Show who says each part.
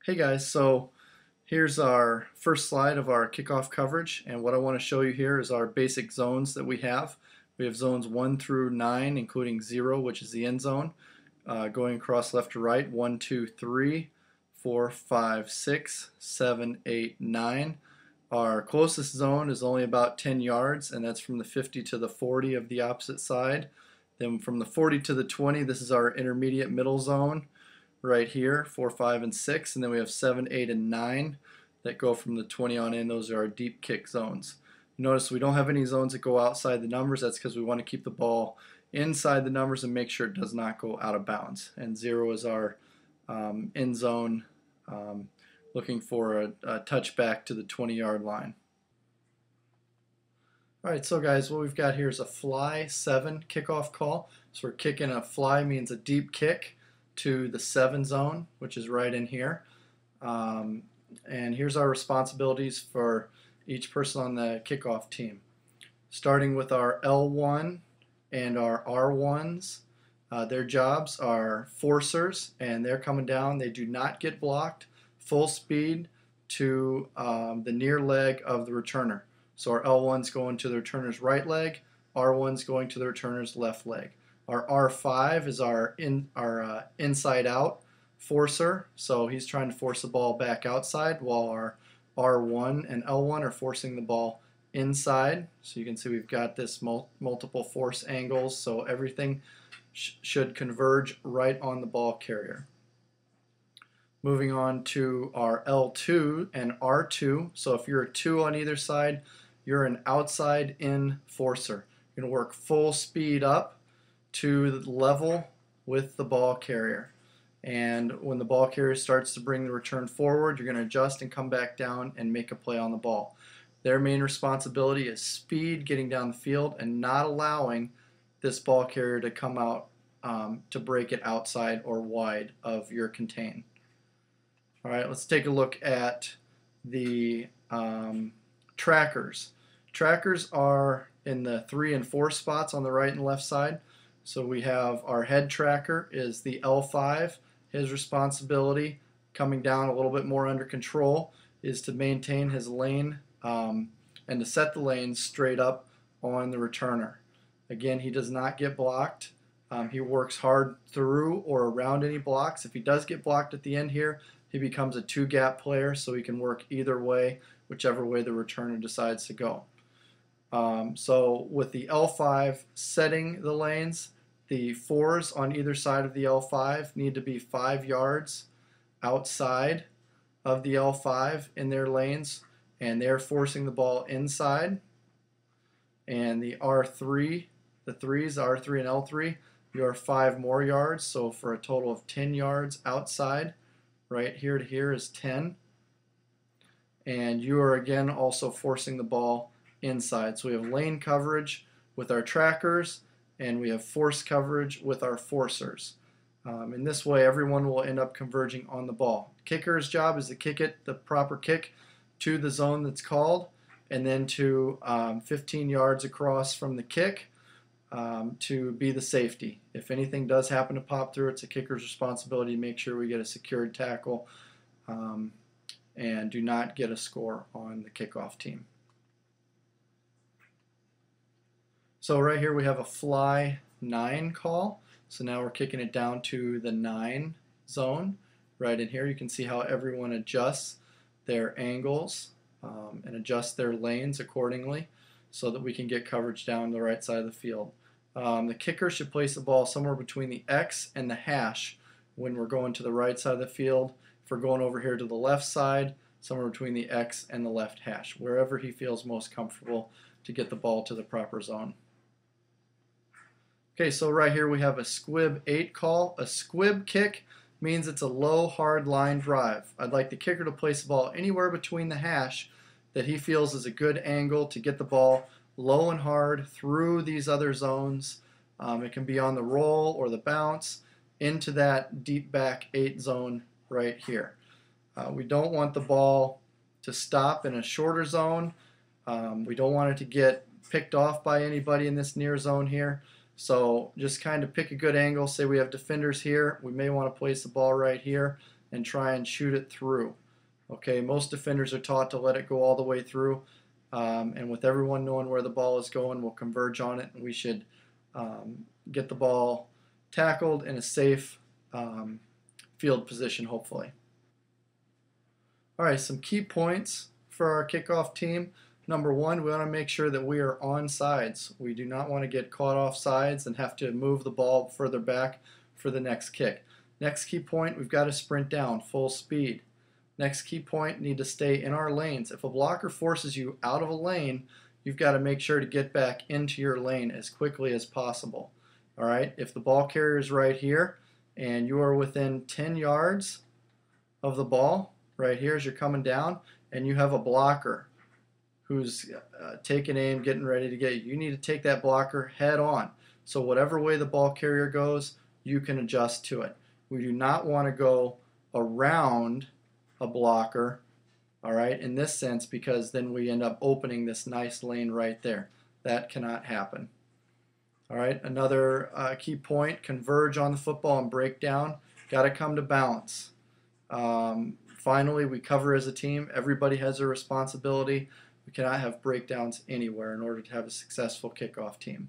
Speaker 1: Hey guys, so here's our first slide of our kickoff coverage, and what I want to show you here is our basic zones that we have. We have zones 1 through 9, including 0, which is the end zone, going across left to right, 1, 2, 3, 4, 5, 6, 7, 8, 9. Our closest zone is only about 10 yards, and that's from the 50 to the 40 of the opposite side. Then from the 40 to the 20, this is our intermediate middle zone right here, 4, 5, and 6, and then we have 7, 8, and 9 that go from the 20 on in. Those are our deep kick zones. Notice we don't have any zones that go outside the numbers. That's because we want to keep the ball inside the numbers and make sure it does not go out of bounds. And 0 is our end zone, looking for a touchback to the 20-yard line. All right, so guys, what we've got here is a fly 7 kickoff call. So we're kicking a fly, means a deep kick to the 7 zone, which is right in here. And here's our responsibilities for each person on the kickoff team. Starting with our L1 and our R1s, their jobs are forcers, and they're coming down. They do not get blocked, full speed to the near leg of the returner. So our L1's going to the returner's right leg, R1's going to the returner's left leg. Our R5 is our inside out forcer, so he's trying to force the ball back outside, while our R1 and L1 are forcing the ball inside. So you can see we've got this multiple force angles, so everything should converge right on the ball carrier. Moving on to our L2 and R2. So if you're a 2 on either side, you're an outside in forcer. You're going to work full speed up to the level with the ball carrier. And when the ball carrier starts to bring the return forward, you're going to adjust and come back down and make a play on the ball. Their main responsibility is speed, getting down the field, and not allowing this ball carrier to come out to break it outside or wide of your contain. All right, let's take a look at the trackers. Trackers are in the 3 and 4 spots on the right and left side. So we have our head tracker is the L5. His responsibility, coming down a little bit more under control, is to maintain his lane and to set the lane straight up on the returner. Again, he does not get blocked. He works hard through or around any blocks. If he does get blocked at the end here, he becomes a 2-gap player, so he can work either way, whichever way the returner decides to go. So with the L5 setting the lanes, the 4s on either side of the L5 need to be 5 yards outside of the L5 in their lanes, and they're forcing the ball inside. And the R3, the 3s, R3 and L3, you're 5 more yards, so for a total of 10 yards outside. Right here to here is 10. And you are again also forcing the ball inside. So we have lane coverage with our trackers, and we have force coverage with our forcers. In this way, everyone will end up converging on the ball. Kicker's job is to kick it, the proper kick, to the zone that's called, and then to 15 yards across from the kick to be the safety. If anything does happen to pop through, it's a kicker's responsibility to make sure we get a secured tackle and do not get a score on the kickoff team. So right here we have a fly 9 call. So now we're kicking it down to the 9 zone. Right in here you can see how everyone adjusts their angles and adjusts their lanes accordingly so that we can get coverage down the right side of the field. The kicker should place the ball somewhere between the X and the hash when we're going to the right side of the field. If we're going over here to the left side, somewhere between the X and the left hash, wherever he feels most comfortable to get the ball to the proper zone. Okay, so right here we have a squib 8 call. A squib kick means it's a low, hard line drive. I'd like the kicker to place the ball anywhere between the hash that he feels is a good angle to get the ball low and hard through these other zones. It can be on the roll or the bounce into that deep back 8 zone right here. We don't want the ball to stop in a shorter zone. We don't want it to get picked off by anybody in this near zone here. So just kind of pick a good angle. Say we have defenders here. We may want to place the ball right here and try and shoot it through. Okay, most defenders are taught to let it go all the way through, and with everyone knowing where the ball is going, we'll converge on it, and we should get the ball tackled in a safe field position, hopefully. All right, some key points for our kickoff team. Number one, we want to make sure that we are on sides. We do not want to get caught off sides and have to move the ball further back for the next kick. Next key point, we've got to sprint down full speed. Next key point, need to stay in our lanes. If a blocker forces you out of a lane, you've got to make sure to get back into your lane as quickly as possible. All right, if the ball carrier is right here and you are within 10 yards of the ball, right here as you're coming down, and you have a blocker who's taking aim, getting ready to get you, you need to take that blocker head on. So whatever way the ball carrier goes, you can adjust to it. We do not want to go around a blocker, all right, in this sense, because then we end up opening this nice lane right there. That cannot happen. All right, another key point, converge on the football and break down. Got to come to balance. Finally, we cover as a team. Everybody has a responsibility. We cannot have breakdowns anywhere in order to have a successful kickoff team.